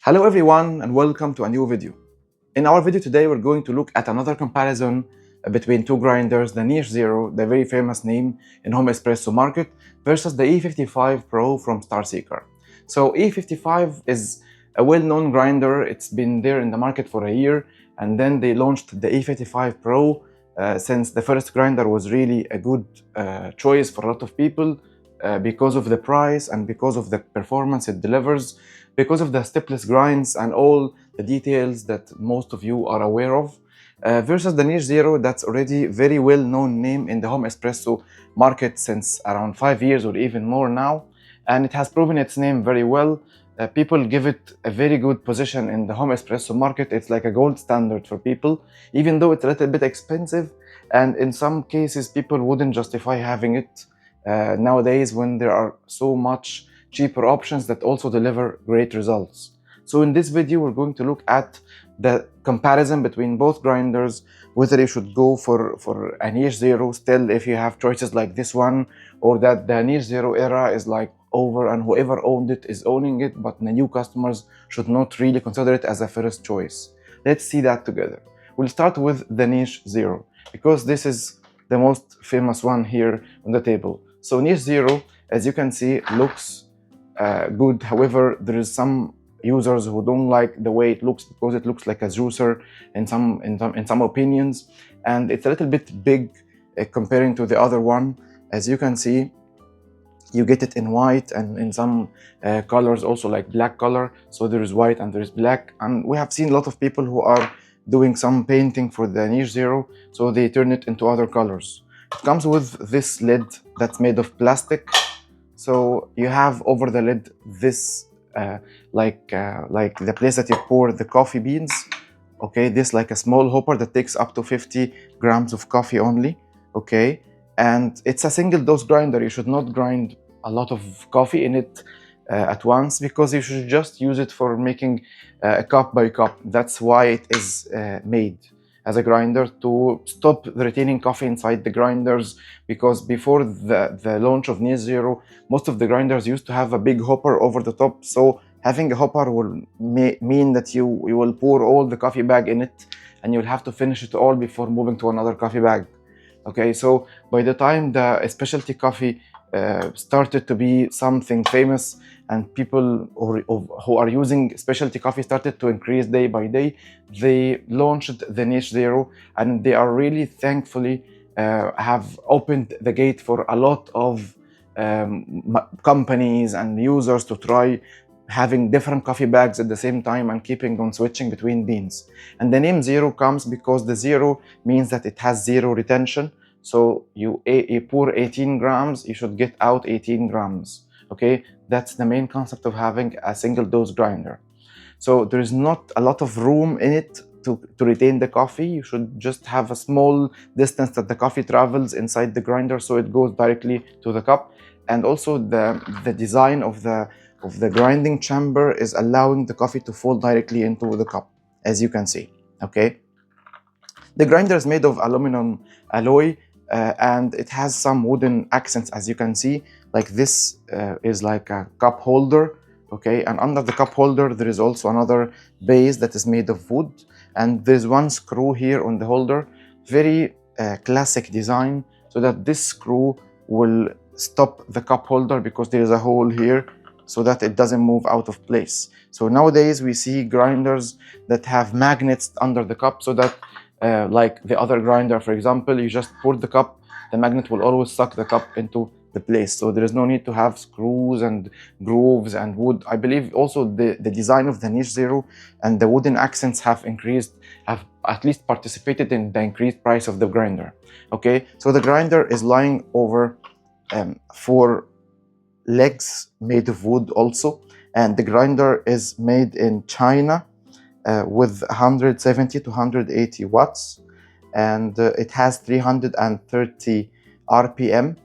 Hello everyone and welcome to a new video. In our video today we're going to look at another comparison between two grinders, the Niche Zero, the very famous name in home espresso market, versus the E55 Pro from Starseeker. So E55 is a well-known grinder. It's been there in the market for a year, and then they launched the E55 Pro since the first grinder was really a good choice for a lot of people because of the price and because of the performance it delivers, because of the stepless grinds and all the details that most of you are aware of, versus the Niche Zero, that's already very well-known name in the home espresso market since around 5 years or even more now, and it has proven its name very well. People give it a very good position in the home espresso market. It's like a gold standard for people, even though it's a little bit expensive, and in some cases people wouldn't justify having it nowadays when there are so much cheaper options that also deliver great results. So in this video we're going to look at the comparison between both grinders, whether you should go for a Niche Zero still if you have choices like this one, or that the Niche Zero era is like over and whoever owned it is owning it, but the new customers should not really consider it as a first choice. Let's see that together. We'll start with the Niche Zero because this is the most famous one here on the table. So Niche Zero, as you can see, looks good. However, there is some users who don't like the way it looks because it looks like a juicer in some opinions, and it's a little bit big comparing to the other one. As you can see, you get it in white and in some colors also, like black color. So there is white and there is black, and we have seen a lot of people who are doing some painting for the Niche Zero, so they turn it into other colors. It comes with this lid that's made of plastic. So you have over the lid this like the place that you pour the coffee beans. Okay, this like a small hopper that takes up to 50 grams of coffee only. Okay, and it's a single dose grinder. You should not grind a lot of coffee in it at once, because you should just use it for making a cup by cup. That's why it is made as a grinder, to stop the retaining coffee inside the grinders, because before the launch of Niche Zero, most of the grinders used to have a big hopper over the top. So having a hopper will mean that you will pour all the coffee bag in it, and you'll have to finish it all before moving to another coffee bag. Okay, so by the time the specialty coffee started to be something famous, and people who are using specialty coffee started to increase day by day, they launched the Niche Zero, and they are really thankfully have opened the gate for a lot of companies and users to try having different coffee bags at the same time and keeping on switching between beans. And the name Zero comes because the zero means that it has zero retention. So you pour 18 grams, you should get out 18 grams. Okay, that's the main concept of having a single dose grinder. So there is not a lot of room in it to retain the coffee. You should just have a small distance that the coffee travels inside the grinder, so it goes directly to the cup. And also the design of the grinding chamber is allowing the coffee to fall directly into the cup, as you can see. Okay, the grinder is made of aluminum alloy, and it has some wooden accents, as you can see. Like this is like a cup holder. Okay, and under the cup holder there is also another base that is made of wood, and there's one screw here on the holder. Very classic design, so that this screw will stop the cup holder because there is a hole here, so that it doesn't move out of place. So nowadays we see grinders that have magnets under the cup, so that like the other grinder, for example, you just pour the cup, the magnet will always suck the cup into the place. So there is no need to have screws and grooves and wood. I believe also the design of the Niche Zero and the wooden accents have at least participated in the increased price of the grinder. Okay, so the grinder is lying over 4 legs made of wood also, and the grinder is made in China with 170 to 180 watts, and it has 330 RPM.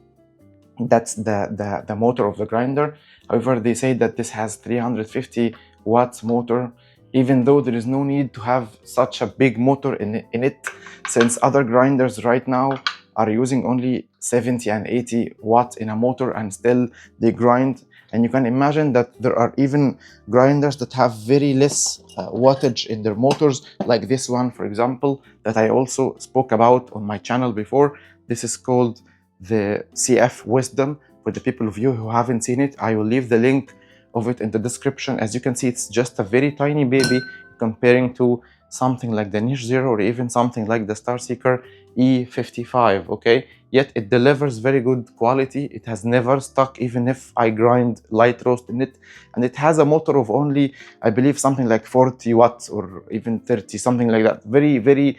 That's the motor of the grinder. However, they say that this has 350 watts motor, even though there is no need to have such a big motor in it, since other grinders right now are using only 70 and 80 watts in a motor, and still they grind And you can imagine that there are even grinders that have very less wattage in their motors, like this one, for example, that I also spoke about on my channel before. This is called the CF Wisdom. For the people of you who haven't seen it, I will leave the link of it in the description. As you can see, it's just a very tiny baby comparing to something like the Niche Zero or even something like the Starseeker E55, okay? Yet it delivers very good quality. It has never stuck even if I grind light roast in it. And it has a motor of only, I believe, something like 40 watts or even 30, something like that. Very, very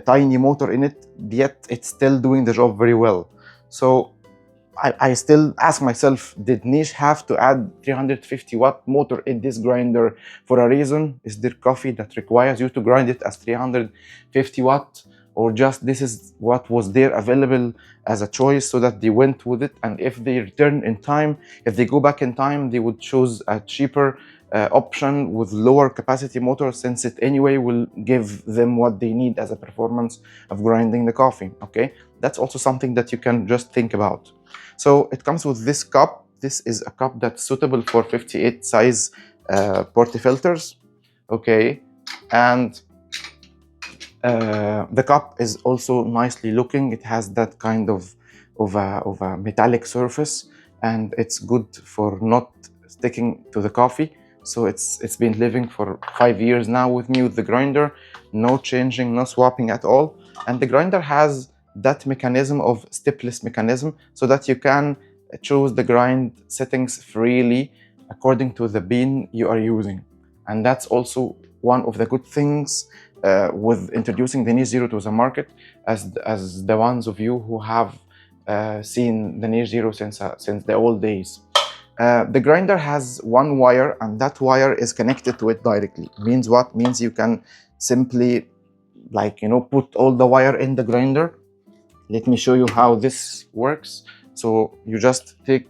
tiny motor in it, yet it's still doing the job very well. So I still ask myself, did Niche have to add 350 watt motor in this grinder for a reason? Is there coffee that requires you to grind it as 350 watt? Or just this is what was there available as a choice, so that they went with it? And if they return in time, if they go back in time, they would choose a cheaper option with lower capacity motor, since it anyway will give them what they need as a performance of grinding the coffee, okay? That's also something that you can just think about. So it comes with this cup. This is a cup that's suitable for 58 size portafilters, okay? And the cup is also nicely looking. It has that kind of a metallic surface, and it's good for not sticking to the coffee. So it's been living for 5 years now with me with the grinder. No changing, no swapping at all. And the grinder has that mechanism of stepless mechanism, so that you can choose the grind settings freely according to the bean you are using. And that's also one of the good things with introducing the Niche Zero to the market, as the ones of you who have seen the Niche Zero since the old days. The grinder has one wire, and that wire is connected to it directly. Means what? Means you can simply, like, you know, put all the wire in the grinder. Let me show you how this works. So you just take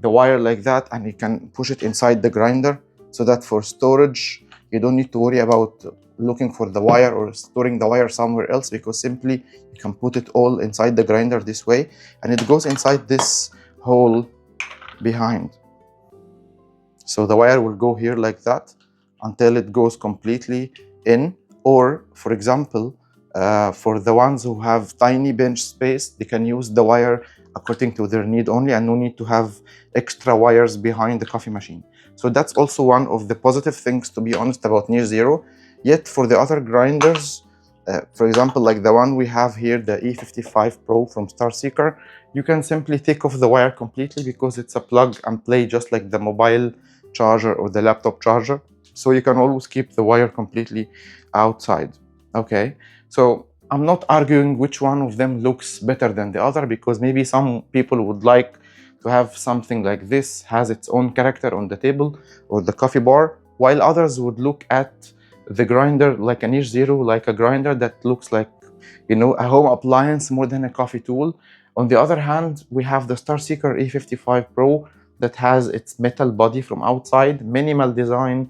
the wire like that, and you can push it inside the grinder, so that for storage, you don't need to worry about looking for the wire or storing the wire somewhere else, because simply you can put it all inside the grinder this way, and it goes inside this hole behind. So the wire will go here like that until it goes completely in. Or, for example, for the ones who have tiny bench space, they can use the wire according to their need only, and no need to have extra wires behind the coffee machine. So that's also one of the positive things, to be honest, about Niche Zero. Yet for the other grinders, for example, like the one we have here, the E55 Pro from Starseeker, you can simply take off the wire completely, because it's a plug and play, just like the mobile charger or the laptop charger. So you can always keep the wire completely outside, okay? So I'm not arguing which one of them looks better than the other, because maybe some people would like to have something like this, has its own character on the table or the coffee bar, while others would look at the grinder like a Niche Zero, like a grinder that looks like, you know, a home appliance more than a coffee tool. On the other hand, we have the Starseeker E55 Pro that has its metal body from outside, minimal design.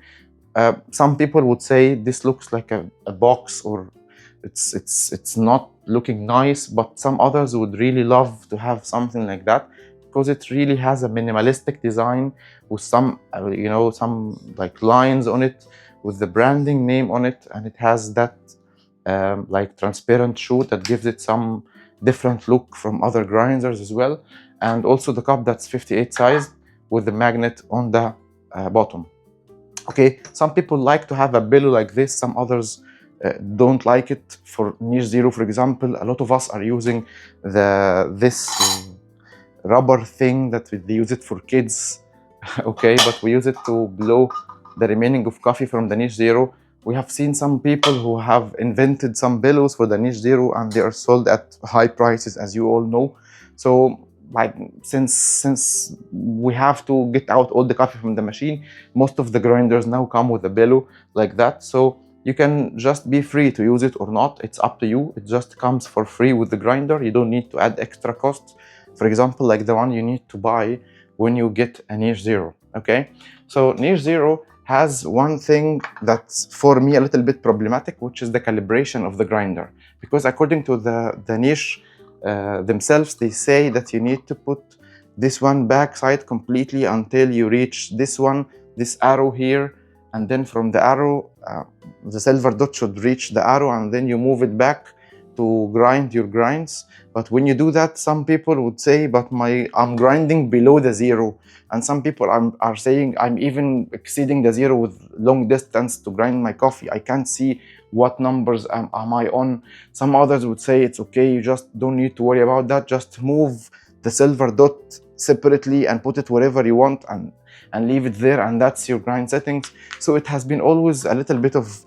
Some people would say this looks like a box, or it's not looking nice, but some others would really love to have something like that, because it really has a minimalistic design with some, you know, some like lines on it with the branding name on it, and it has that like transparent shoe that gives it some different look from other grinders as well. And also the cup that's 58 size with the magnet on the bottom. Okay, some people like to have a bellow like this, some others don't like it. For Niche Zero, for example, a lot of us are using this rubber thing that they use it for kids, okay, but we use it to blow the remaining of coffee from the Niche Zero. We have seen some people who have invented some bellows for the Niche Zero, and they are sold at high prices, as you all know. So, like, since we have to get out all the coffee from the machine, most of the grinders now come with a bellow like that. So you can just be free to use it or not. It's up to you. It just comes for free with the grinder. You don't need to add extra costs. For example, like the one you need to buy when you get a Niche Zero, okay? So Niche Zero has one thing that's for me a little bit problematic, which is the calibration of the grinder. Because according to the Niche themselves, they say that you need to put this one backside completely until you reach this one, this arrow here, and then from the arrow, the silver dot should reach the arrow, and then you move it back to grind your grinds. But when you do that, some people would say, but I'm grinding below the zero. And some people are saying I'm even exceeding the zero with long distance to grind my coffee. I can't see what numbers am I on. Some others would say it's okay, you just don't need to worry about that. Just move the silver dot separately and put it wherever you want and leave it there, and that's your grind settings. So it has been always a little bit of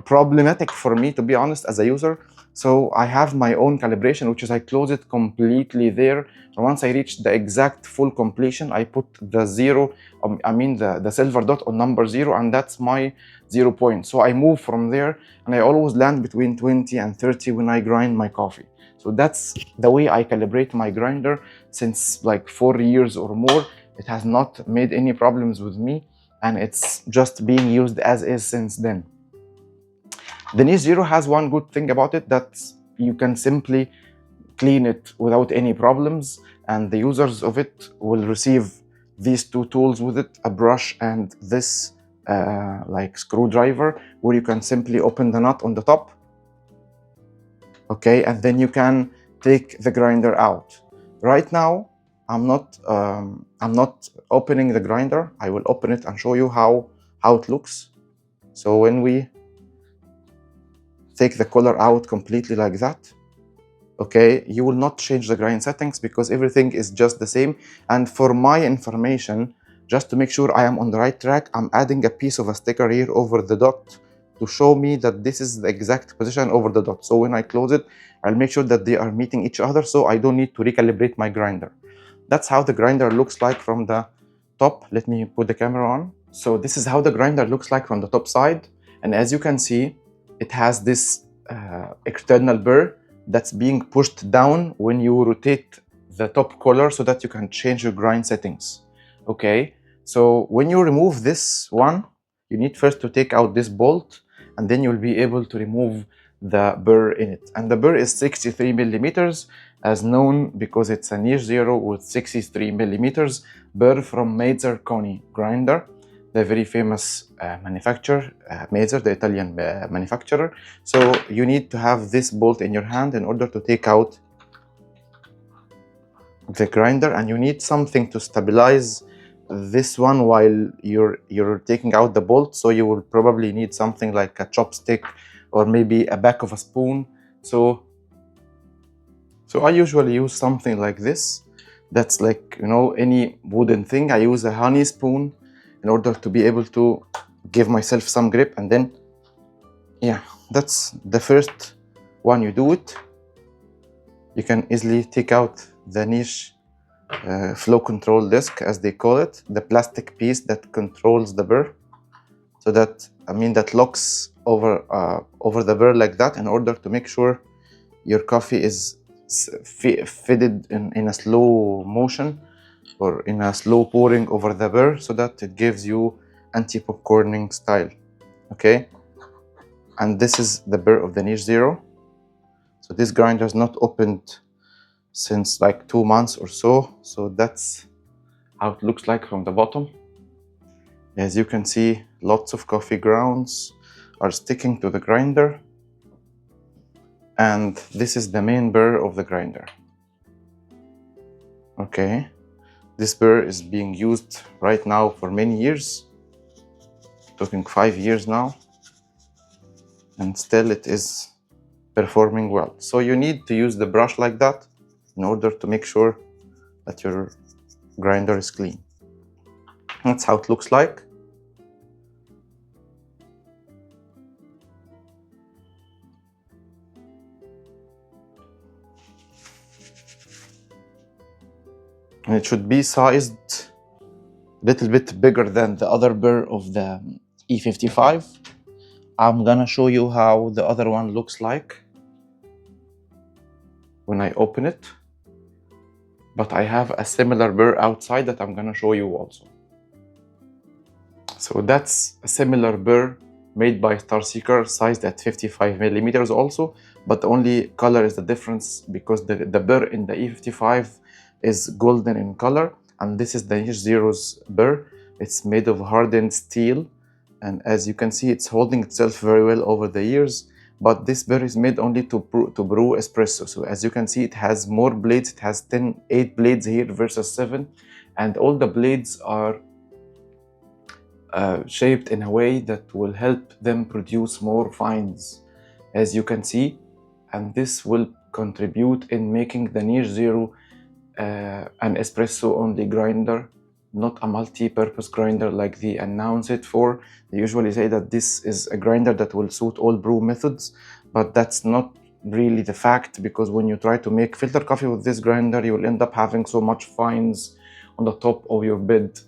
problematic for me, to be honest, as a user. So I have my own calibration, which is I close it completely there. And once I reach the exact full completion, I put the zero, the silver dot on number 0, and that's my 0 point. So I move from there, and I always land between 20 and 30 when I grind my coffee. So that's the way I calibrate my grinder since like 4 years or more. It has not made any problems with me, and it's just being used as is since then. The Niche Zero has one good thing about it, that you can simply clean it without any problems, and the users of it will receive these two tools with it, a brush and this like screwdriver, where you can simply open the nut on the top, okay, and then you can take the grinder out. Right now I'm not opening the grinder. I will open it and show you how it looks. So when we take the color out completely like that, okay, you will not change the grind settings because everything is just the same. And for my information, just to make sure I am on the right track, I'm adding a piece of a sticker here over the dot to show me that this is the exact position over the dot. So when I close it, I'll make sure that they are meeting each other, so I don't need to recalibrate my grinder. That's how the grinder looks like from the top. Let me put the camera on. So this is how the grinder looks like from the top side. And as you can see, it has this external burr that's being pushed down when you rotate the top collar so that you can change your grind settings. Okay, so when you remove this one, you need first to take out this bolt, and then you'll be able to remove the burr in it. And the burr is 63 millimeters, as known because it's a Niche Zero with 63 millimeters burr from Mazer Koni grinder, the very famous manufacturer, Mazer, the Italian manufacturer. So you need to have this bolt in your hand in order to take out the grinder, and you need something to stabilize this one while you're taking out the bolt. So you will probably need something like a chopstick or maybe a back of a spoon. So I usually use something like this. That's like, you know, any wooden thing. I use a honey spoon in order to be able to give myself some grip, and then, yeah, that's the first one you do it. You can easily take out the Niche flow control disc, as they call it, the plastic piece that controls the burr. So that, that locks over the burr like that, in order to make sure your coffee is fitted in a slow motion or in a slow pouring over the burr, so that it gives you anti-popcorning style. Okay, and this is the burr of the Niche Zero. So this grinder is not opened since like 2 months or so. So that's how it looks like from the bottom. As you can see, lots of coffee grounds are sticking to the grinder. And this is the main burr of the grinder. Okay, this burr is being used right now for many years, talking 5 years now, and still it is performing well. So you need to use the brush like that in order to make sure that your grinder is clean. That's how it looks like. And it should be sized a little bit bigger than the other burr of the E55. I'm gonna show you how the other one looks like when I open it. But I have a similar burr outside that I'm gonna show you also. So that's a similar burr made by Starseeker, sized at 55 millimeters also, but the only color is the difference, because the burr in the E55 is golden in color, and this is the Niche Zero's burr. It's made of hardened steel, and as you can see, it's holding itself very well over the years. But this burr is made only to brew espresso. So as you can see, it has more blades. It has 8 blades here versus 7, and all the blades are shaped in a way that will help them produce more fines, as you can see, and this will contribute in making the Niche Zero an espresso only grinder, not a multi-purpose grinder like they announce it for. They usually say that this is a grinder that will suit all brew methods, but that's not really the fact, because when you try to make filter coffee with this grinder, you will end up having so much fines on the top of your bed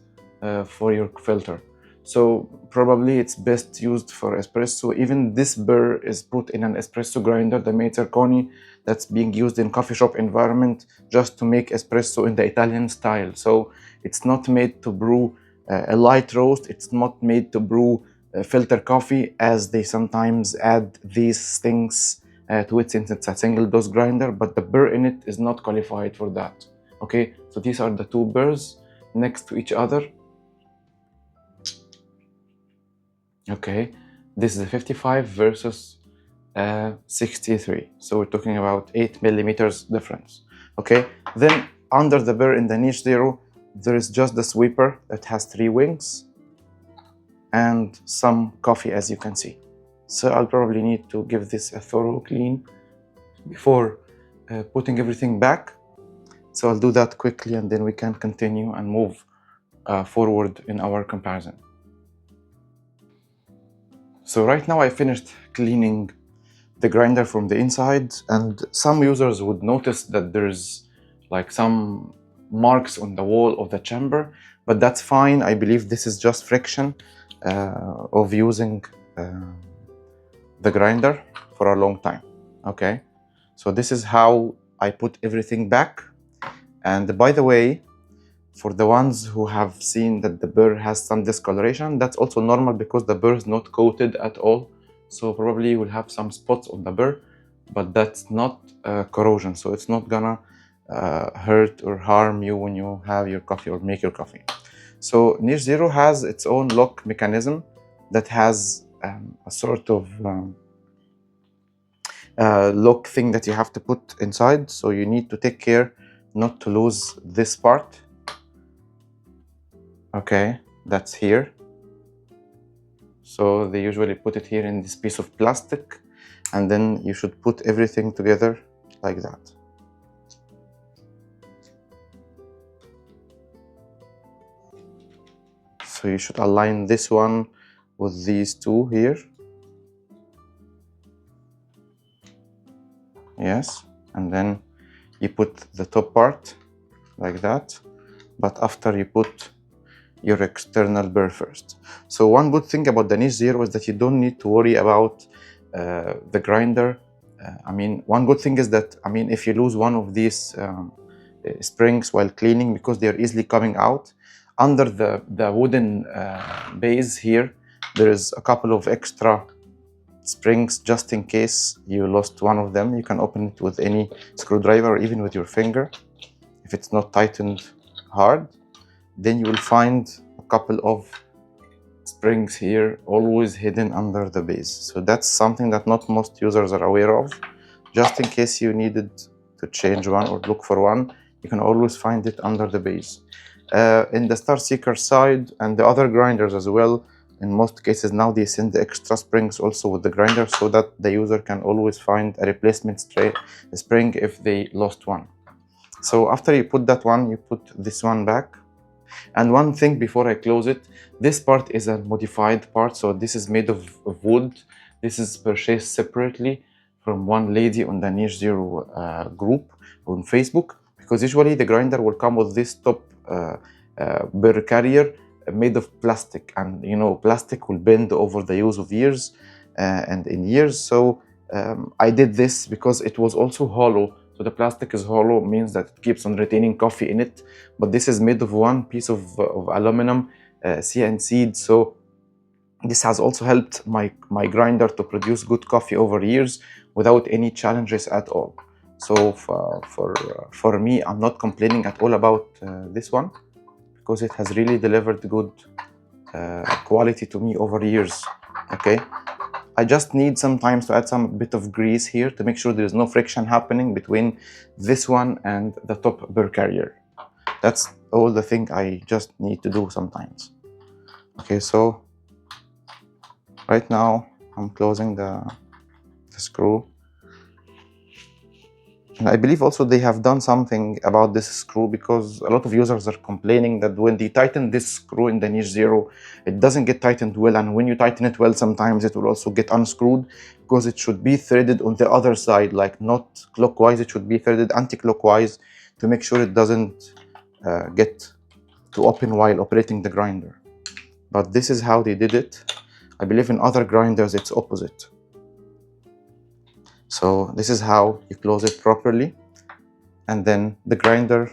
for your filter. So probably it's best used for espresso. Even this burr is put in an espresso grinder, the Zirconi, that's being used in coffee shop environment just to make espresso in the Italian style. So it's not made to brew a light roast. It's not made to brew filter coffee, as they sometimes add these things to it, since it's a single dose grinder, but the burr in it is not qualified for that. Okay, so these are the two burrs next to each other. Okay, this is a 55 versus 63, so we're talking about 8 millimeters difference. Okay, then under the burr in the Niche Zero, there is just the sweeper that has 3 wings and some coffee, as you can see. So I'll probably need to give this a thorough clean before putting everything back. So I'll do that quickly, and then we can continue and move forward in our comparison. So right now I finished cleaning the grinder from the inside, and some users would notice that there's like some marks on the wall of the chamber, but that's fine. I believe this is just friction of using the grinder for a long time. Okay, so this is how I put everything back. And by the way, for the ones who have seen that the burr has some discoloration, that's also normal because the burr is not coated at all. So probably you will have some spots on the burr, but that's not corrosion. So it's not gonna hurt or harm you when you have your coffee or make your coffee. So Niche Zero has its own lock mechanism that has a sort of lock thing that you have to put inside. So you need to take care not to lose this part. Okay, that's here. So they usually put it here in this piece of plastic, and then you should put everything together like that. So you should align this one with these two here. Yes, and then you put the top part like that, but after you put your external burr first. So one good thing about the Niche Zero is that you don't need to worry about the grinder. I mean, one good thing is that, I mean, if you lose one of these springs while cleaning, because they are easily coming out, under the wooden base here, there is a couple of extra springs just in case you lost one of them. You can open it with any screwdriver or even with your finger if it's not tightened hard. Then you will find a couple of springs here always hidden under the base. So that's something that not most users are aware of. Just in case you needed to change one or look for one, you can always find it under the base. In the Starseeker side and the other grinders as well, in most cases now they send the extra springs also with the grinder, so that the user can always find a replacement spring if they lost one. So after you put that one, you put this one back. And one thing before I close it, this part is a modified part. So this is made of wood. This is purchased separately from one lady on the Niche Zero group on Facebook, because usually the grinder will come with this top burr carrier made of plastic, and you know, plastic will bend over the use of years and in years. So I did this because it was also hollow. So the plastic is hollow, means that it keeps on retaining coffee in it. But this is made of one piece of aluminum CNC'd. So this has also helped my grinder to produce good coffee over years without any challenges at all. So for me, I'm not complaining at all about this one, because it has really delivered good quality to me over years. Okay, I just need sometimes to add some bit of grease here to make sure there is no friction happening between this one and the top Burr carrier. That's all the thing I just need to do sometimes. Okay, so right now I'm closing the screw. And I believe also they have done something about this screw, because a lot of users are complaining that when they tighten this screw in the niche 0, it doesn't get tightened well, and when you tighten it well, sometimes it will also get unscrewed, because it should be threaded on the other side, like not clockwise, it should be threaded anti-clockwise to make sure it doesn't get to open while operating the grinder. But this is how they did it. I believe in other grinders it's opposite. So this is how you close it properly, and then the grinder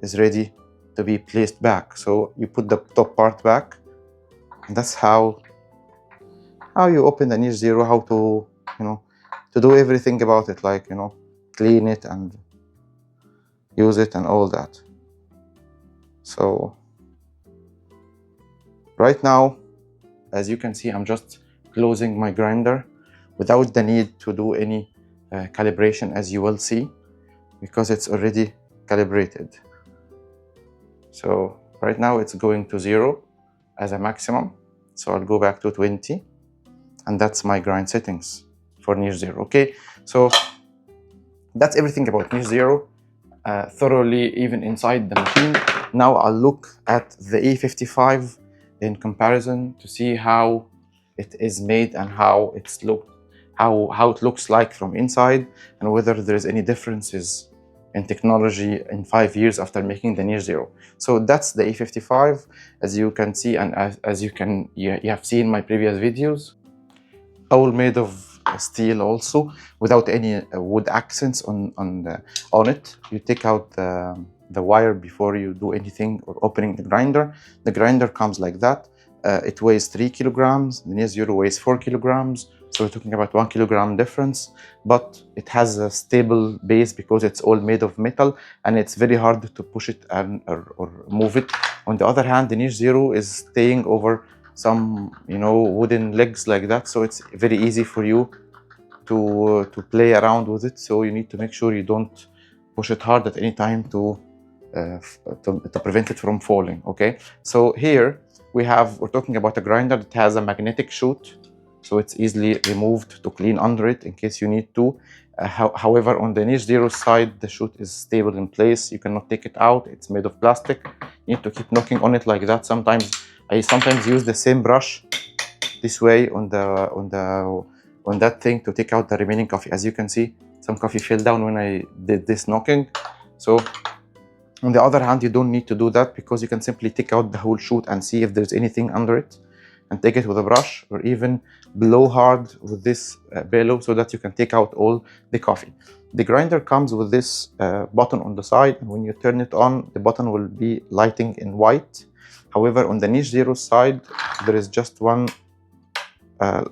is ready to be placed back. So you put the top part back, and that's how you open the niche 0, how to, to do everything about it, like, clean it and use it and all that. So right now, as you can see, I'm just closing my grinder without the need to do any calibration, as you will see, because it's already calibrated. So right now it's going to 0 as a maximum. So I'll go back to 20, and that's my grind settings for niche 0. Okay, so that's everything about niche 0, thoroughly, even inside the machine. Now I'll look at the E55 in comparison to see how it is made and how it looks like from inside, and whether there is any differences in technology in 5 years after making the niche 0. So that's the E55, as you can see, and as you have seen my previous videos, all made of steel also, without any wood accents on it. You take out the wire before you do anything or opening the grinder. The grinder comes like that. It weighs 3 kilograms. The niche 0 weighs 4 kilograms. So we're talking about 1 kilogram difference, but it has a stable base because it's all made of metal, and it's very hard to push it or move it. On the other hand, the niche 0 is staying over some wooden legs like that, so it's very easy for you to play around with it. So you need to make sure you don't push it hard at any time to prevent it from falling. Okay, so here we're talking about a grinder that has a magnetic chute, so it's easily removed to clean under it in case you need to. However, on the niche 0 side, the chute is stable in place. You cannot take it out. It's made of plastic. You need to keep knocking on it like that. I sometimes use the same brush this way on that thing to take out the remaining coffee. As you can see, some coffee fell down when I did this knocking. So on the other hand, you don't need to do that, because you can simply take out the whole chute and see if there's anything under it, and take it with a brush, or even blow hard with this bellow so that you can take out all the coffee. The grinder comes with this button on the side, and when you turn it on, the button will be lighting in white. However, on the niche 0 side, there is just one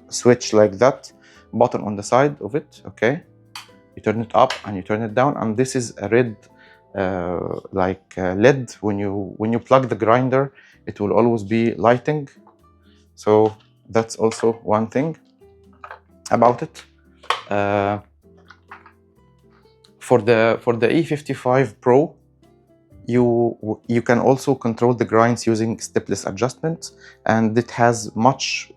switch like that, button on the side of it. Okay, you turn it up and you turn it down, and this is a red LED. When you plug the grinder, it will always be lighting. So that's also one thing about it. For the E55 Pro, you can also control the grinds using stepless adjustments, and it has much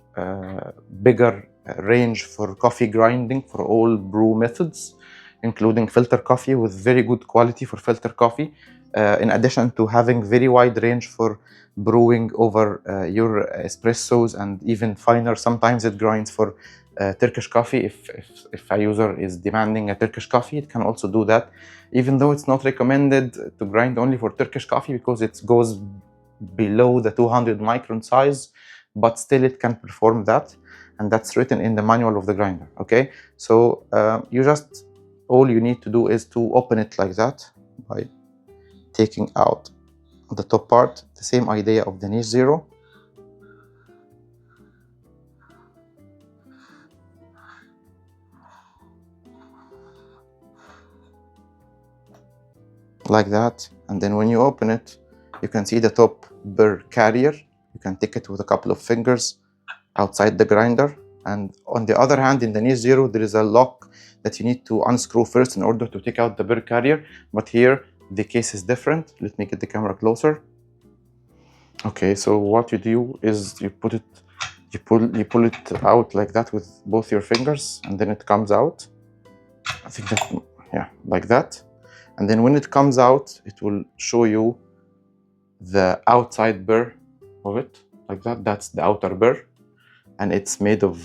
bigger range for coffee grinding for all brew methods, including filter coffee with very good quality for filter coffee, in addition to having very wide range for brewing over your espressos, and even finer. Sometimes it grinds for Turkish coffee. If a user is demanding a Turkish coffee, it can also do that, even though it's not recommended to grind only for Turkish coffee because it goes below the 200 micron size, but still it can perform that, and that's written in the manual of the grinder. Okay, so all you need to do is to open it like that by taking out the top part. The same idea of the niche 0. like that. And then when you open it, you can see the top Burr carrier. You can take it with a couple of fingers outside the grinder. And on the other hand, in the Niche Zero, there is a lock that you need to unscrew first in order to take out the Burr carrier. But here, the case is different. Let me get the camera closer. Okay, so what you do is you pull it out like that with both your fingers, and then it comes out. I think that, yeah, like that. And then when it comes out, it will show you the outside Burr of it, like that. That's the outer Burr, and it's made of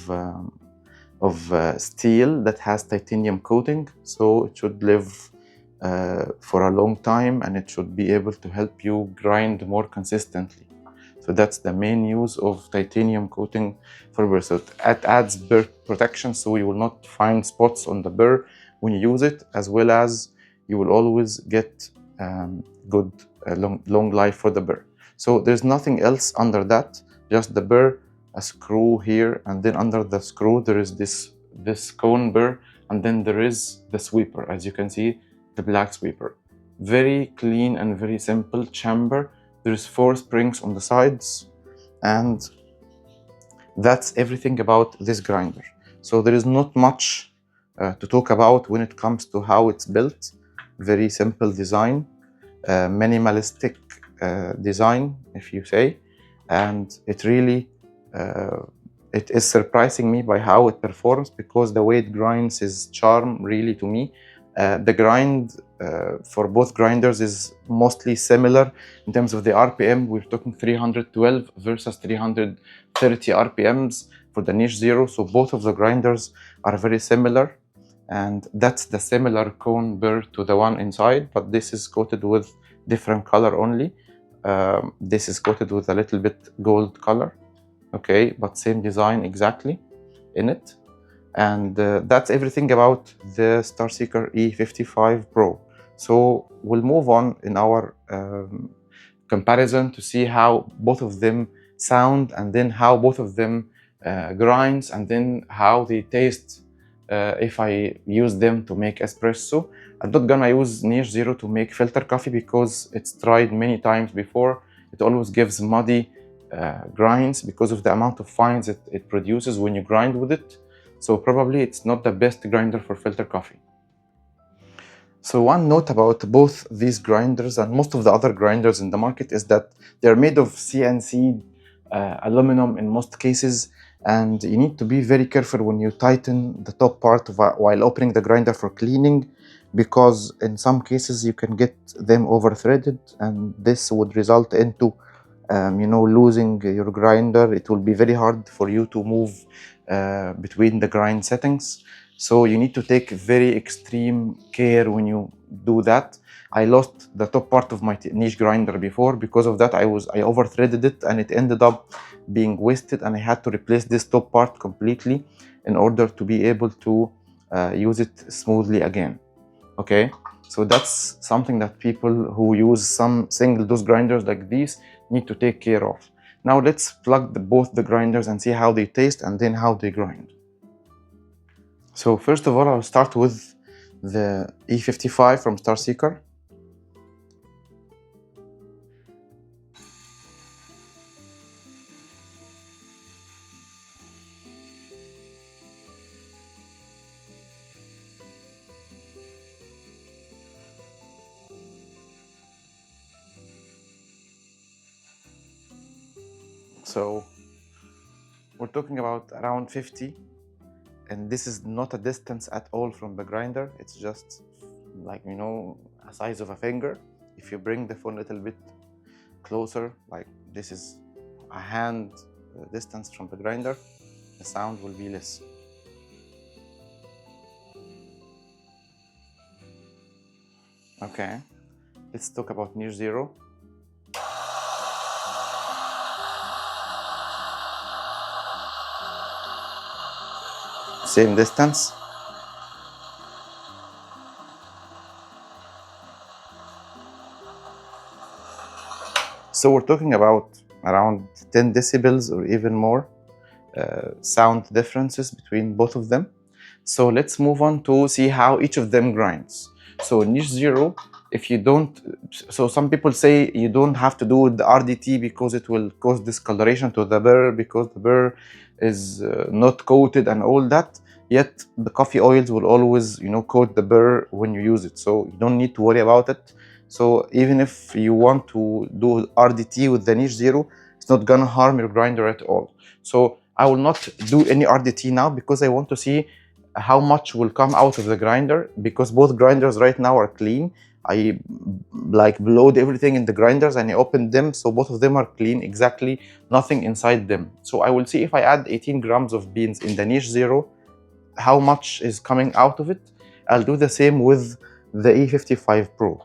steel that has titanium coating, so it should live for a long time, and it should be able to help you grind more consistently. So that's the main use of titanium coating for Burr. So it adds Burr protection, so you will not find spots on the Burr when you use it, as well as you will always get good long life for the Burr. So there's nothing else under that, just the Burr, a screw here, and then under the screw there is this cone Burr, and then there is the sweeper, as you can see, the black sweeper. Very clean and very simple chamber. There's 4 springs on the sides, and that's everything about this grinder. So there is not much to talk about when it comes to how it's built. Very simple design, minimalistic design, if you say, and it really it is surprising me by how it performs, because the way it grinds is charm really to me. The grind for both grinders is mostly similar in terms of the RPM. We're talking 312 versus 330 RPMs for the Niche Zero. So both of the grinders are very similar, and that's the similar cone Burr to the one inside, but this is coated with different color only. This is coated with a little bit gold color, okay, but same design exactly in it. And that's everything about the Starseeker E55 Pro. So we'll move on in our comparison to see how both of them sound, and then how both of them grinds, and then how they taste if I use them to make espresso. I'm not gonna use Niche Zero to make filter coffee because it's tried many times before. It always gives muddy grinds because of the amount of fines it produces when you grind with it. So probably it's not the best grinder for filter coffee. So one note about both these grinders and most of the other grinders in the market is that they're made of CNC aluminum in most cases, and you need to be very careful when you tighten the top part while opening the grinder for cleaning, because in some cases you can get them over threaded, and this would result into losing your grinder. It will be very hard for you to move between the grind settings. So you need to take very extreme care when you do that. I lost the top part of my niche grinder before. Because of that, I over threaded it, and it ended up being wasted, and I had to replace this top part completely in order to be able to use it smoothly again. Okay, so that's something that people who use some single dose grinders like these need to take care of. Now let's plug both the grinders and see how they taste and then how they grind. So first of all, I'll start with the E55 from Starseeker. So we're talking about around 50, and this is not a distance at all from the grinder. It's just like, a size of a finger. If you bring the phone a little bit closer, like this is a hand distance from the grinder, the sound will be less. Okay, let's talk about Niche Zero. Same distance. So we're talking about around 10 decibels or even more sound differences between both of them. So let's move on to see how each of them grinds. So Niche Zero if you don't, so some people say you don't have to do the RDT because it will cause discoloration to the burr, because the burr is not coated and all that. Yet the coffee oils will always, you know, coat the burr when you use it, so you don't need to worry about it. So even if you want to do RDT with the niche zero, it's not gonna harm your grinder at all. So I will not do any RDT now because I want to see how much will come out of the grinder, because both grinders right now are clean. I like blowed everything in the grinders and I opened them, so both of them are clean, exactly nothing inside them. So I will see if I add 18 grams of beans in the niche zero, how much is coming out of it. I'll do the same with the E55 Pro.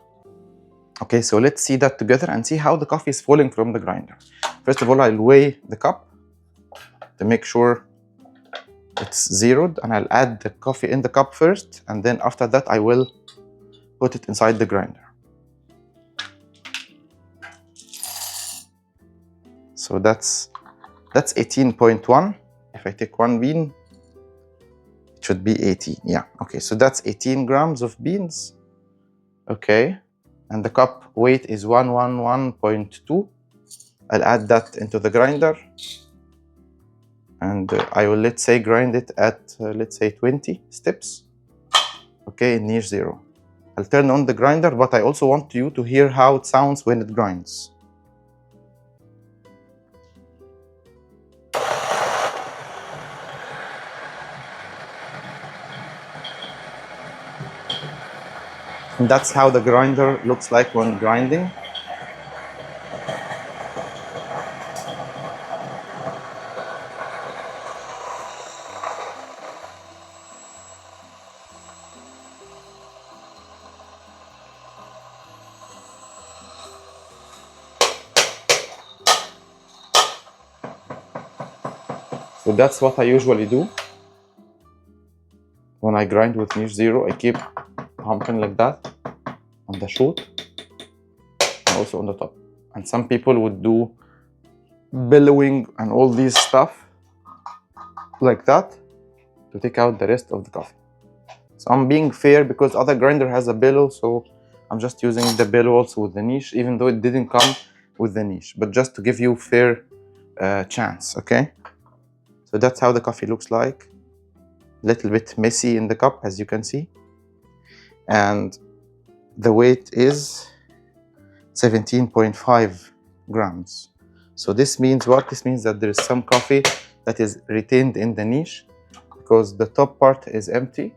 Okay, so let's see that together and see how the coffee is falling from the grinder. First of all, I'll weigh the cup to make sure it's zeroed, and I'll add the coffee in the cup first, and then after that I will put it inside the grinder. So that's 18.1. If I take one bean, it should be 18. Yeah, okay, so that's 18 grams of beans. Okay, and the cup weight is 111.2. I'll add that into the grinder, and I will, let's say, grind it at let's say 20 steps. Okay, in niche zero. I'll turn on the grinder, but I also want you to hear how it sounds when it grinds. And that's how the grinder looks like when grinding. So that's what I usually do. When I grind with niche zero, I keep pumping like that on the shoot and also on the top. And some people would do billowing and all these stuff like that to take out the rest of the coffee. So I'm being fair because other grinder has a bellow, so I'm just using the bellow also with the niche, even though it didn't come with the niche, but just to give you fair chance, okay? So that's how the coffee looks like. Little bit messy in the cup, as you can see. And the weight is 17.5 grams. So this means what? This means that there is some coffee that is retained in the niche because the top part is empty.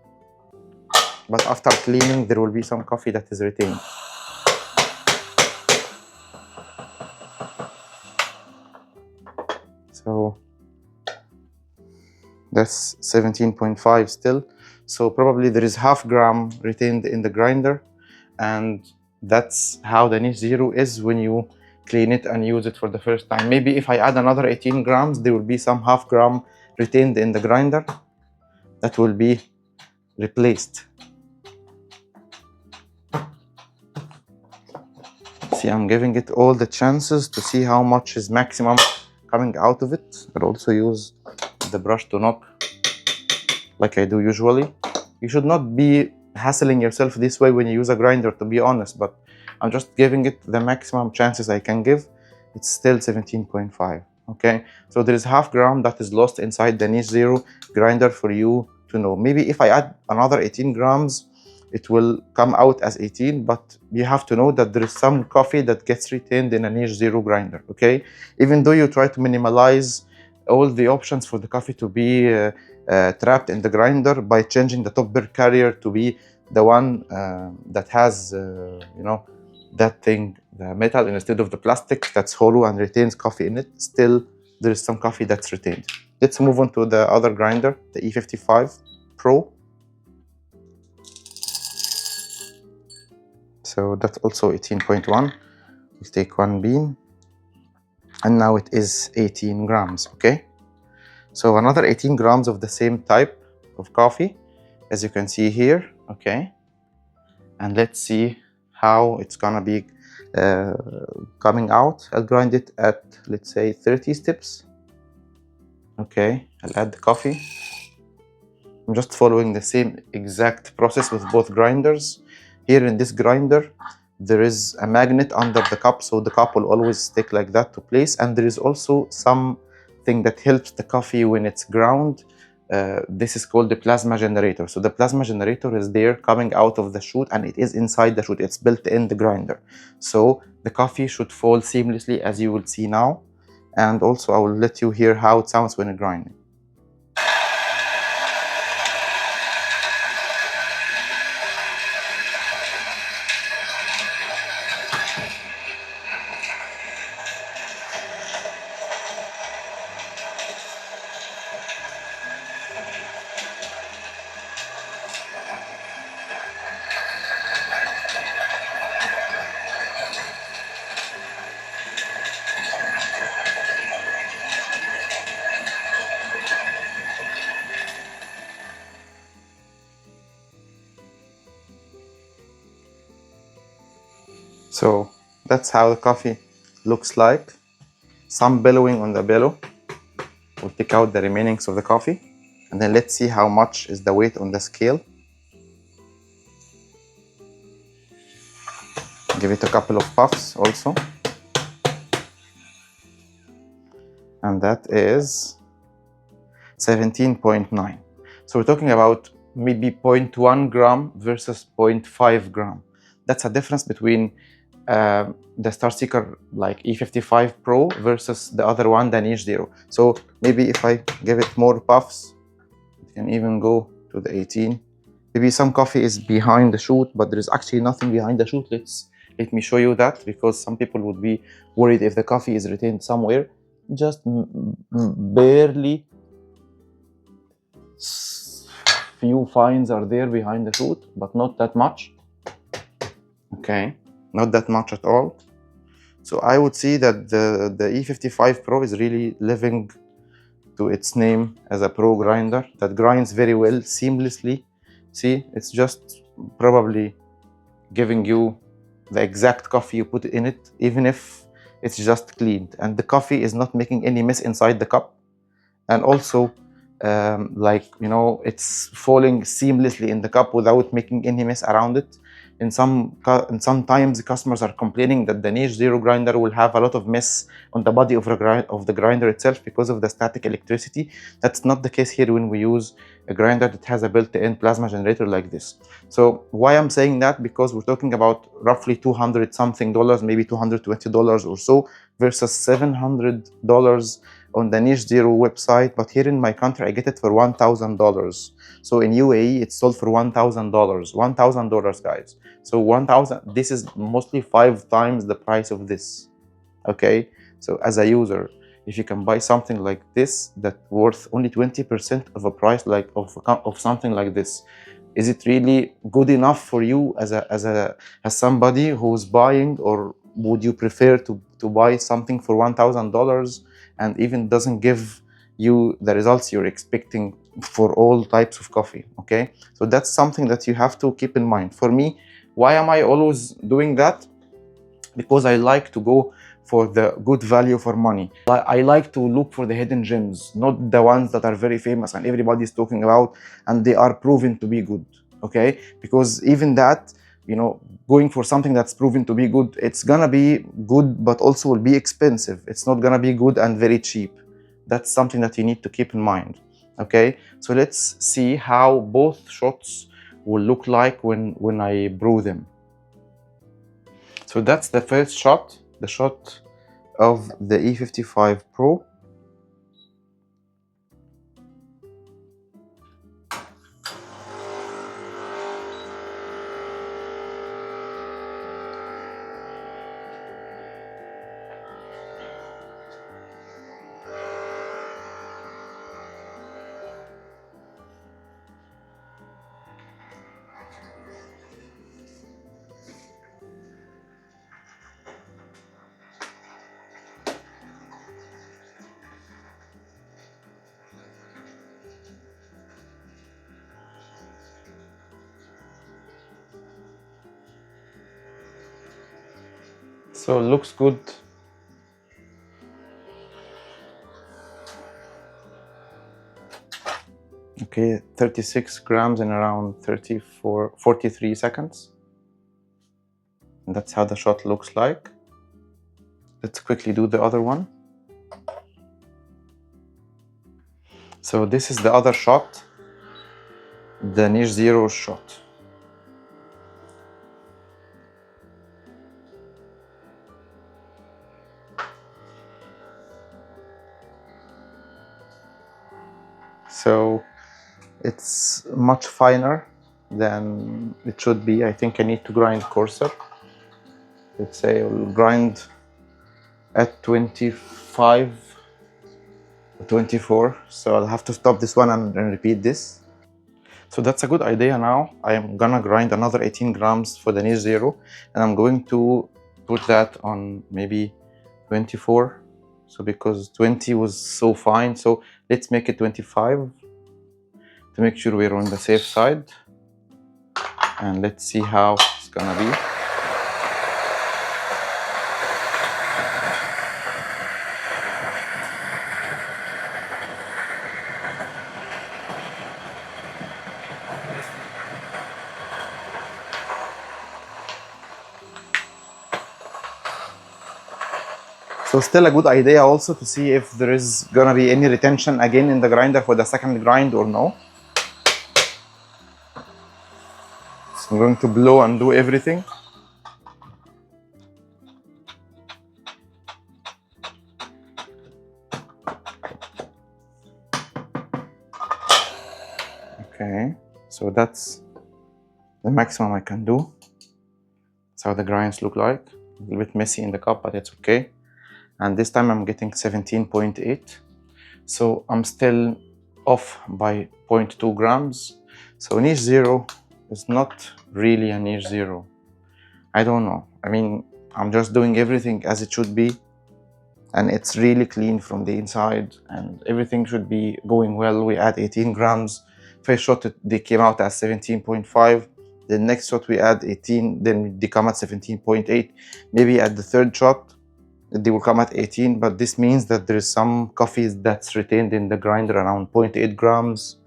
But after cleaning, there will be some coffee that is retained. So that's 17.5 still. So probably there is half gram retained in the grinder, and that's how the niche zero is when you clean it and use it for the first time. Maybe if I add another 18 grams, there will be some half gram retained in the grinder that will be replaced. See, I'm giving it all the chances to see how much is maximum coming out of it. I'll also use the brush to knock like I do usually. You should not be hassling yourself this way when you use a grinder, to be honest, but I'm just giving it the maximum chances I can give. It's still 17.5, okay? So there is half gram that is lost inside the niche zero grinder for you to know. Maybe if I add another 18 grams, it will come out as 18, but you have to know that there is some coffee that gets retained in a niche zero grinder, okay? Even though you try to minimize all the options for the coffee to be trapped in the grinder by changing the top burr carrier to be the one that has, you know, that thing, the metal instead of the plastic that's hollow and retains coffee in it, still there is some coffee that's retained. Let's move on to the other grinder, the E55 Pro. So that's also 18.1. We'll take one bean, and now it is 18 grams, okay? So another 18 grams of the same type of coffee, as you can see here, okay? And let's see how it's gonna be coming out. I'll grind it at, let's say, 30 steps. Okay, I'll add the coffee. I'm just following the same exact process with both grinders. Here in this grinder, there is a magnet under the cup, so the cup will always stick like that to place. And there is also something that helps the coffee when it's ground. This is called the plasma generator. So the plasma generator is there coming out of the chute, and it is inside the chute. It's built in the grinder. So the coffee should fall seamlessly, as you will see now. And also I will let you hear how it sounds when it's grinding. So that's how the coffee looks like. Some billowing on the bellow. We'll take out the remainings of the coffee, and then let's see how much is the weight on the scale. Give it a couple of puffs also. And that is 17.9. So we're talking about maybe 0.1 gram versus 0.5 gram. That's a difference between the Starseeker like E55 Pro versus the other one, the Niche Zero. So maybe if I give it more puffs, it can even go to the 18. Maybe some coffee is behind the chute, but there is actually nothing behind the chute. Let me show you that, because some people would be worried if the coffee is retained somewhere. Just barely few fines are there behind the chute, but not that much. Okay, not that much at all. So I would see that the E55 Pro is really living to its name as a pro grinder that grinds very well, seamlessly. See, it's just probably giving you the exact coffee you put in it, even if it's just cleaned, and the coffee is not making any mess inside the cup. And also like, you know, it's falling seamlessly in the cup without making any mess around it. And sometimes customers are complaining that the Niche Zero grinder will have a lot of mess on the body of the grinder itself because of the static electricity. That's not the case here when we use a grinder that has a built-in plasma generator like this. So why I'm saying that? Because we're talking about roughly $200 something, maybe $220 or so, versus $700 on the Niche Zero website. But here in my country, I get it for $1,000. So in UAE, it's sold for $1,000. $1,000, guys. So 1,000. This is mostly 5 times the price of this. Okay. So as a user, if you can buy something like this that worth only 20% of a price like of something like this, is it really good enough for you as somebody who's buying, or would you prefer to buy something for $1,000 and even doesn't give you the results you're expecting for all types of coffee? Okay, so that's something that you have to keep in mind. For me, why am I always doing that? Because I like to go for the good value for money. I like to look for the hidden gems, not the ones that are very famous and everybody's talking about and they are proven to be good. Okay, because even that, you know, going for something that's proven to be good, it's gonna be good but also will be expensive. It's not gonna be good and very cheap. That's something that you need to keep in mind. Okay, so let's see how both shots will look like when I brew them. So that's the first shot, the shot of the E55 Pro. So it looks good. Okay, 36 grams in around 43 seconds. And that's how the shot looks like. Let's quickly do the other one. So this is the other shot, the niche zero shot. So it's much finer than it should be. I think I need to grind coarser. Let's say I'll grind at 25 or 24. So I'll have to stop this one and repeat this. So that's a good idea. Now I am gonna grind another 18 grams for the niche zero, and I'm going to put that on maybe 24. So because 20 was so fine, so let's make it 25 to make sure we're on the safe side. And let's see how it's gonna be. So still a good idea also to see if there is gonna be any retention again in the grinder for the second grind or no. So I'm going to blow and do everything. Okay, so that's the maximum I can do. That's how the grinds look like. A little bit messy in the cup, but it's okay. And this time I'm getting 17.8. So I'm still off by 0.2 grams. So niche zero is not really a niche zero. I don't know. I mean, I'm just doing everything as it should be. And it's really clean from the inside and everything should be going well. We add 18 grams. First shot, they came out at 17.5. The next shot we add 18, then they come at 17.8. Maybe at the third shot, they will come at 18, but this means that there is some coffee that's retained in the grinder, around 0.8 grams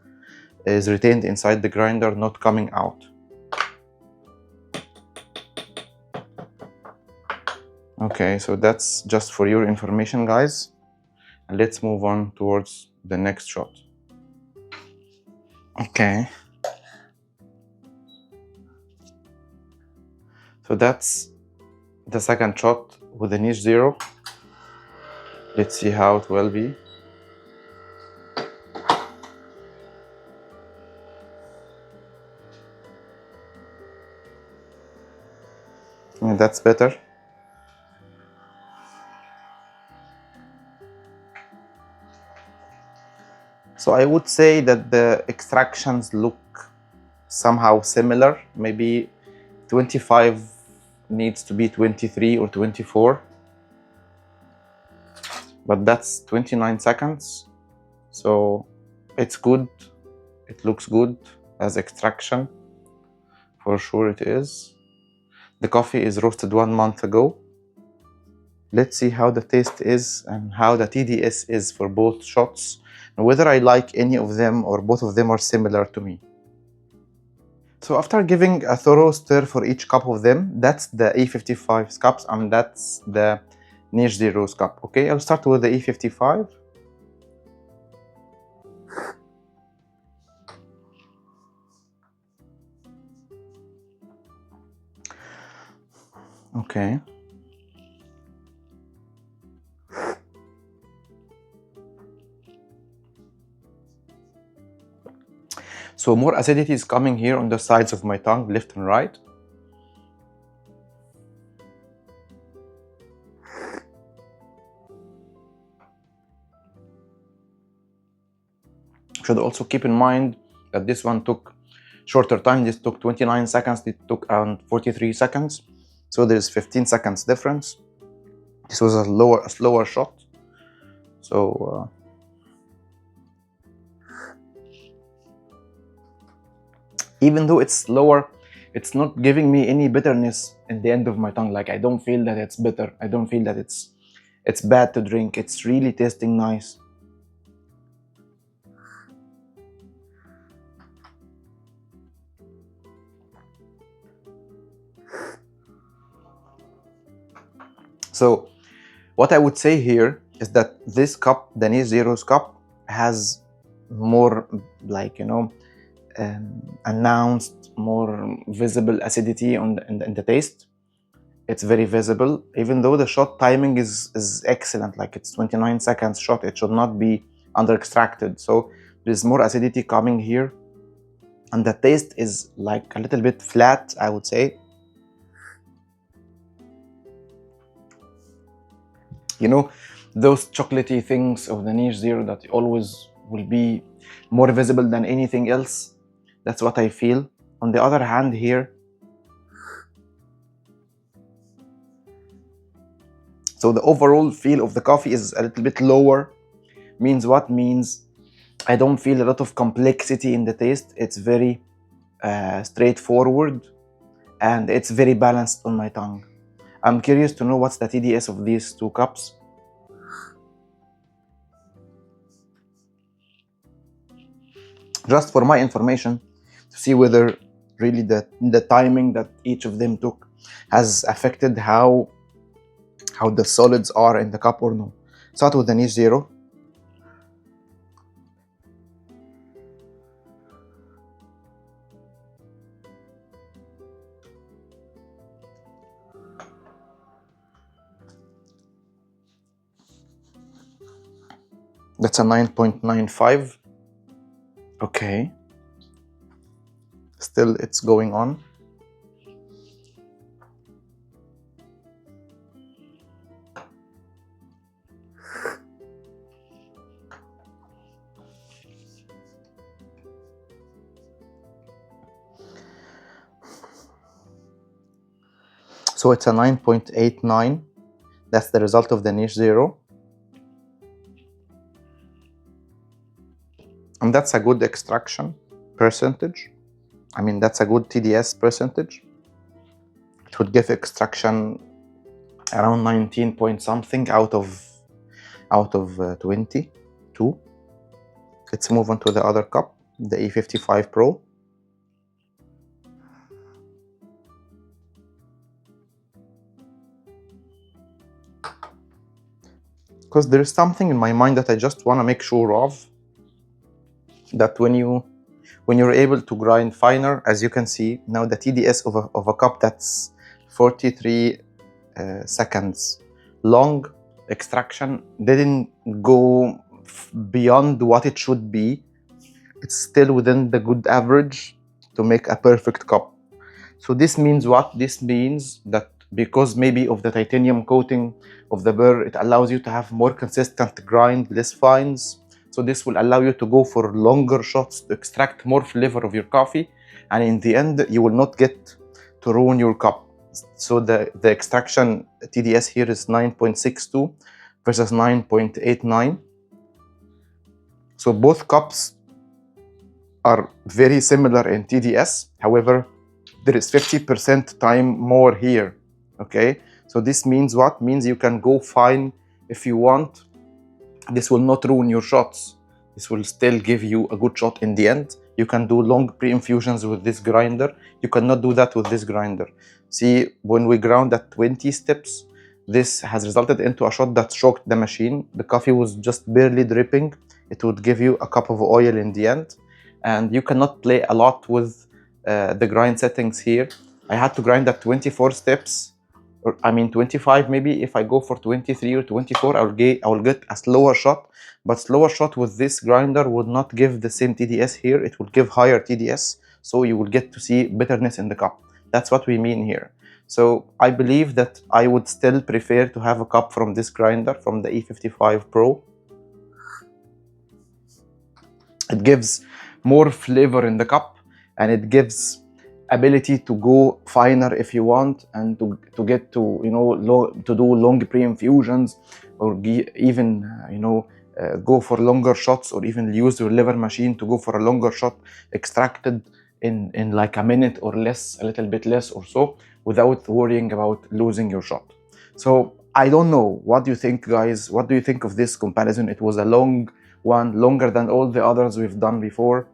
is retained inside the grinder, not coming out. Okay, so that's just for your information, guys. And let's move on towards the next shot. Okay. So that's the second shot with the niche zero. Let's see how it will be. Yeah, that's better. So I would say that the extractions look somehow similar. Maybe 25 needs to be 23 or 24. But that's 29 seconds. So it's good. It looks good as extraction. For sure it is. The coffee is roasted 1 month ago. Let's see how the taste is and how the TDS is for both shots, and whether I like any of them or both of them are similar to me. So after giving a thorough stir for each cup of them, that's the E55 cups and that's the niche zero's cup. Okay, I'll start with the E55. Okay. So more acidity is coming here on the sides of my tongue, left and right. Should also keep in mind that this one took shorter time. This took 29 seconds, it took around 43 seconds. So there's 15 seconds difference. This was a slower shot. So even though it's slower, it's not giving me any bitterness at the end of my tongue. Like I don't feel that it's bitter. I don't feel that it's bad to drink. It's really tasting nice. So what I would say here is that this cup, the Niche Zero's cup, has more, like, announced, more visible acidity in the taste. It's very visible, even though the shot timing is excellent, like it's 29 seconds shot. It should not be under extracted. So there's more acidity coming here, and the taste is like a little bit flat, I would say. You know, those chocolatey things of the Niche Zero that always will be more visible than anything else. That's what I feel. On the other hand here, so the overall feel of the coffee is a little bit lower. Means what? Means I don't feel a lot of complexity in the taste. It's very straightforward, and it's very balanced on my tongue. I'm curious to know what's the TDS of these two cups. Just for my information, to see whether really the timing that each of them took has affected how the solids are in the cup or no. Start with the Niche Zero. That's a 9.95. Okay. Still, it's going on. So it's a 9.89. That's the result of the Niche Zero. And that's a good extraction percentage. I mean, that's a good TDS percentage. It would give extraction around 19 point something out of 22. Let's move on to the other cup, the E55 Pro. Because there is something in my mind that I just want to make sure of, that when you're able to grind finer, as you can see now, the TDS of a cup that's 43 seconds long, extraction didn't go beyond what it should be. It's still within the good average to make a perfect cup. So this means what? This means that because maybe of the titanium coating of the Burr, it allows you to have more consistent grind, less fines. So this will allow you to go for longer shots to extract more flavor of your coffee, and in the end you will not get to ruin your cup. So the extraction TDS here is 9.62 versus 9.89. So both cups are very similar in TDS. However, there is 50% time more here. Okay, so this means what? Means you can go fine if you want. This will not ruin your shots. This will still give you a good shot in the end. You can do long pre-infusions with this grinder. You cannot do that with this grinder. See, when we ground at 20 steps, this has resulted into a shot that shocked the machine. The coffee was just barely dripping. It would give you a cup of oil in the end. And you cannot play a lot with the grind settings here. I had to grind at 24 steps. Or, I mean 25 maybe. If I go for 23 or 24, I will get a slower shot. But slower shot with this grinder would not give the same TDS here. It will give higher TDS. So you will get to see bitterness in the cup. That's what we mean here. So I believe that I would still prefer to have a cup from this grinder, from the E55 Pro. It gives more flavor in the cup, and it gives ability to go finer if you want, and to get to, to do long pre-infusions, or even go for longer shots, or even use your lever machine to go for a longer shot extracted in like a minute or less, a little bit less or so, without worrying about losing your shot. So I don't know, what do you think, guys? What do you think of this comparison? It was a long one, longer than all the others we've done before.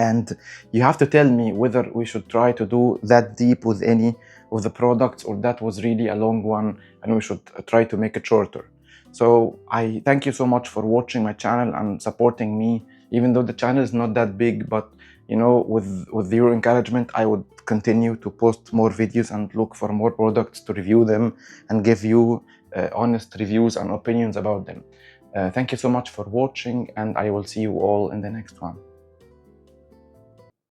and you have to tell me whether we should try to do that deep with any of the products, or that was really a long one and we should try to make it shorter. So I thank you so much for watching my channel and supporting me, even though the channel is not that big. But you know, with your encouragement, I would continue to post more videos and look for more products to review them and give you honest reviews and opinions about them. Thank you so much for watching, and I will see you all in the next one.